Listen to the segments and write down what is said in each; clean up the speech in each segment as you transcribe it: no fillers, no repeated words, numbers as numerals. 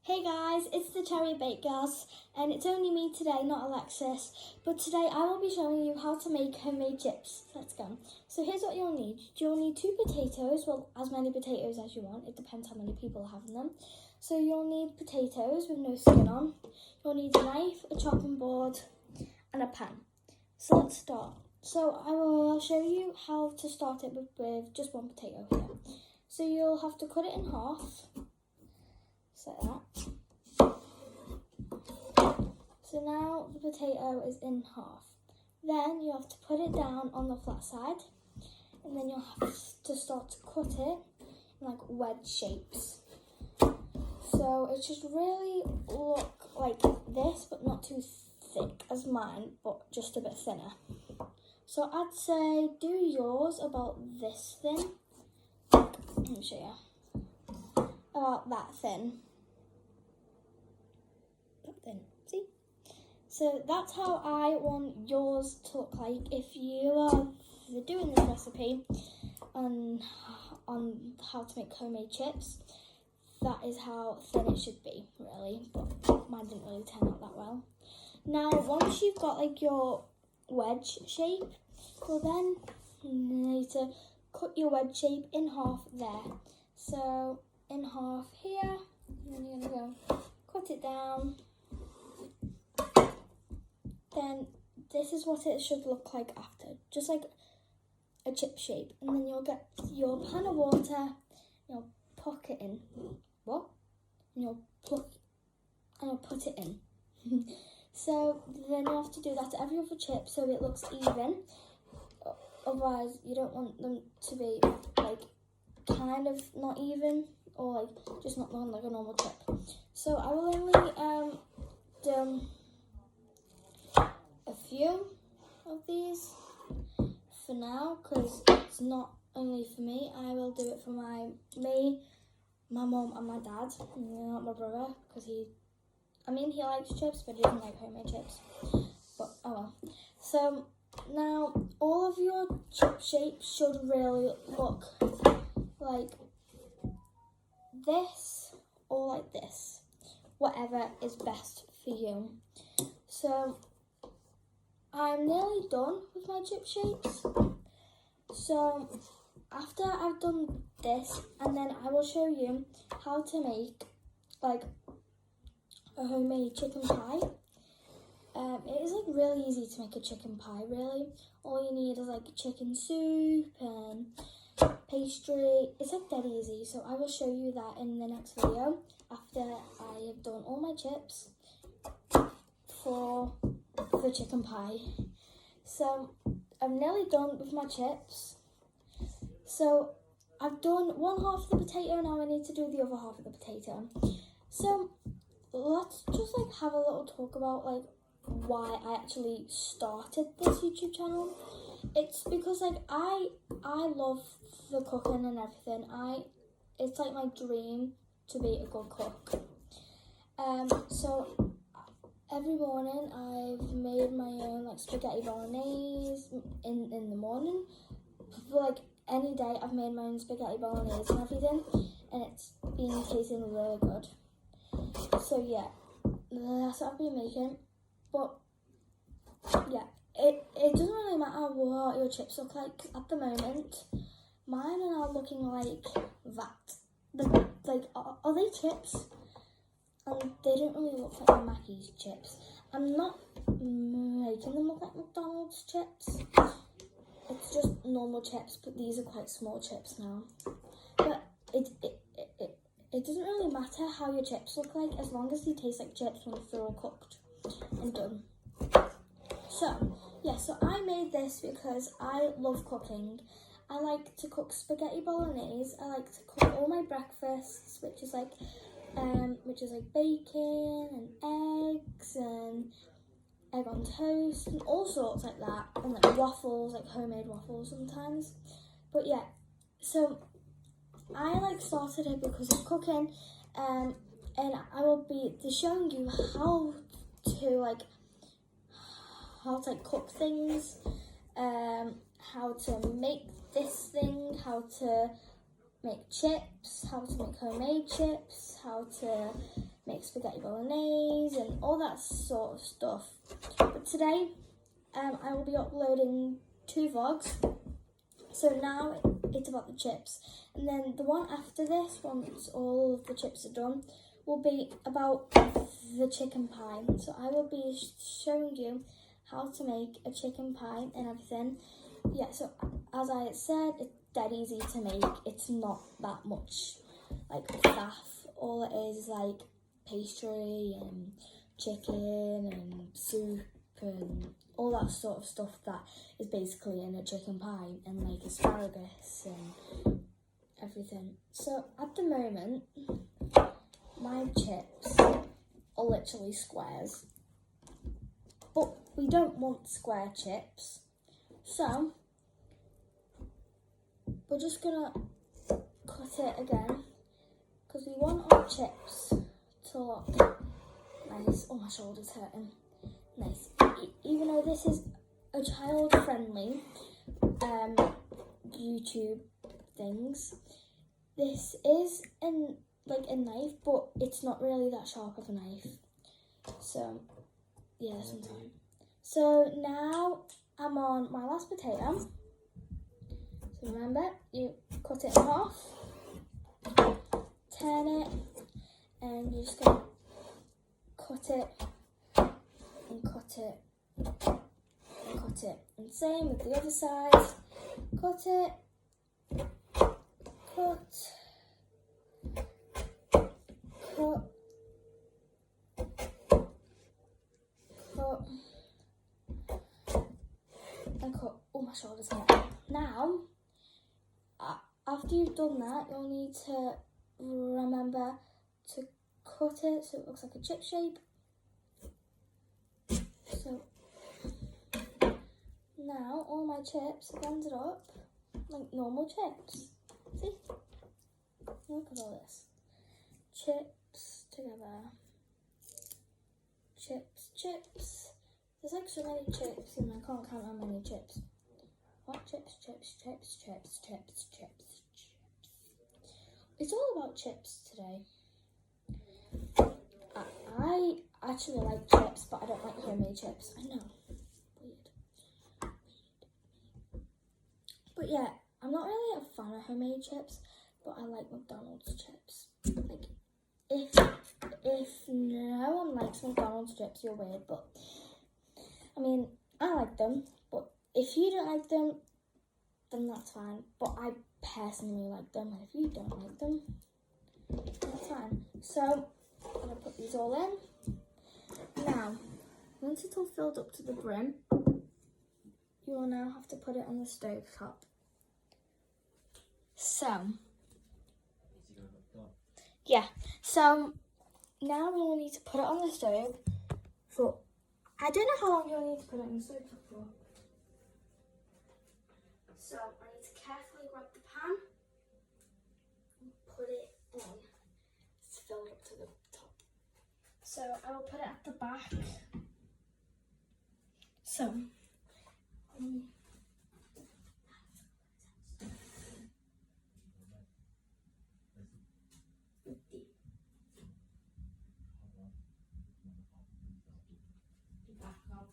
Hey guys, it's the Cherry Bake Girls, and it's only me today, not Alexis. But today I will be showing you how to make homemade chips. Let's go. So here's what you'll need. You'll need 2 potatoes, well, as many potatoes as you want. It depends how many people are having them. So you'll need potatoes with no skin on. You'll need a knife, a chopping board, and a pan. So let's start. So I will show you how to start it with just 1 potato here. So you'll have to cut it in half. Like that. So now the potato is in half. Then you have to put it down on the flat side, and then you'll have to start to cut it in like wedge shapes. So it should really look like this, but not too thick as mine, but just a bit thinner. So I'd say do yours about this thin. Let me show you. About that thin. See? So that's how I want yours to look like. If you are doing this recipe on how to make homemade chips, that is how thin it should be, really. But mine didn't really turn out that well. Now, once you've got like your wedge shape, you'll then need to cut your wedge shape in half there. So in half here, and then you're gonna go cut it down. Then this is what it should look like after, just like a chip shape. And then you'll get your pan of water, you'll pluck it in. What? And you'll pluck, and you'll put it in. So then you have to do that to every other chip so it looks even. Otherwise, you don't want them to be like kind of not even or like just not looking like a normal chip. So I will only do a few of these for now, because it's not only for me. I will do it for my mum and my dad, not my brother, because he likes chips, but he doesn't like homemade chips. But oh well. So now all of your chip shapes should really look like this or like this, whatever is best for you. So I'm nearly done with my chip shapes. So after I've done this, and then I will show you how to make like a homemade chicken pie. It is like really easy to make a chicken pie, really. All you need is like chicken soup and pastry. It's like dead easy. So I will show you that in the next video after I have done all my chips for the chicken pie. So I'm nearly done with my chips. So I've done one half of the potato, now I need to do the other half of the potato. So let's just like have a little talk about like why I actually started this YouTube channel. It's because like I love the cooking and everything. It's like my dream to be a good cook. So every morning I've made my own like spaghetti bolognese in the morning. For like any day I've made my own spaghetti bolognese and everything, and it's been tasting really good. So yeah, that's what I've been making. But yeah, it doesn't really matter what your chips look like at the moment. Mine are now looking like that. Like are they chips? And they don't really look like Mackey's chips. I'm not making them look like McDonald's chips. It's just normal chips, but these are quite small chips now. But it doesn't really matter how your chips look like, as long as they taste like chips when they're all cooked and done. So yeah, so I made this because I love cooking. I like to cook spaghetti bolognese. I like to cook all my breakfasts, which is like bacon and eggs and egg on toast and all sorts like that, and like waffles, like homemade waffles sometimes. But yeah, so I like started it because of cooking, and I will be showing you how to cook things, how to make this thing, how to make chips, how to make homemade chips, how to make spaghetti bolognese and all that sort of stuff. But today I will be uploading 2 vlogs. So now it's about the chips, and then the one after this, once all of the chips are done, will be about the chicken pie. So I will be showing you how to make a chicken pie and everything. Yeah, so as I said, it's dead easy to make. It's not that much like faff. All it is like pastry and chicken and soup and all that sort of stuff that is basically in a chicken pie, and like asparagus and everything. So at the moment, my chips are literally squares, but we don't want square chips, so we're just gonna cut it again because we want our chips to look nice. Oh, my shoulder's hurting. Nice. Even though this is a child-friendly YouTube things, this is like a knife, but it's not really that sharp of a knife. So yeah, sometime. So now I'm on my last potato. So remember, you cut it in half, turn it, and you're just gonna cut it and cut it and cut it. And same with the other side. Cut it, cut, cut, cut, and cut. Oh, my shoulder's hurting. Now, after you've done that, you'll need to remember to cut it so it looks like a chip shape. So now all my chips are blended up like normal chips. See? Look at all this. Chips together. Chips, chips. There's like so many chips and I can't count how many chips. What chips, chips, chips, chips, chips, chips, chips. It's all about chips today. I actually like chips, but I don't like homemade chips. I know. Weird. But yeah, I'm not really a fan of homemade chips, but I like McDonald's chips. Like, if no one likes McDonald's chips, you're weird, but I mean, I like them, but if you don't like them, then that's fine. But I personally like them, and if you don't like them, that's fine. So I'm gonna put these all in. Now, once it's all filled up to the brim, you will now have to put it on the stove top. So, yeah, so now we will need to put it on the stove for, I don't know how long you'll need to put it on the stove for. So I need to carefully grab the pan and put it in. It's filled up to the top. So I will put it at the back. So,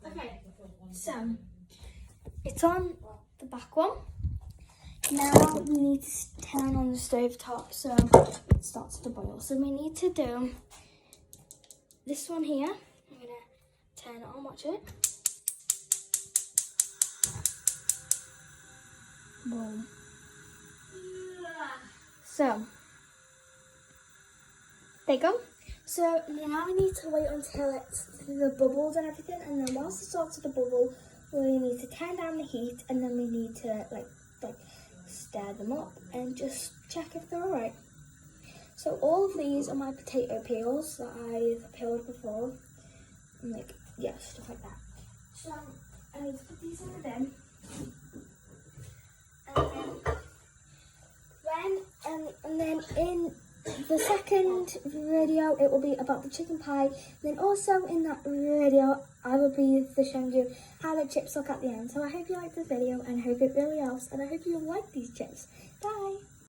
okay, so it's on the back one. Now we need to turn on the stove top so it starts to boil. So we need to do this one here. I'm gonna turn it on, watch it. Boom. So there you go. So now we need to wait until it's the bubbles and everything, and then once it starts to bubble, we need to turn down the heat, and then we need to like stir them up and just check if they're alright. So all of these are my potato peels that I've peeled before, and like, yeah, stuff like that. So I need to put these in the bin, and then in the second video it will be about the chicken pie. Then also in that video I will be showing you how the chips look at the end. So I hope you liked this video, and I hope it really helps, and I hope you like these chips. Bye!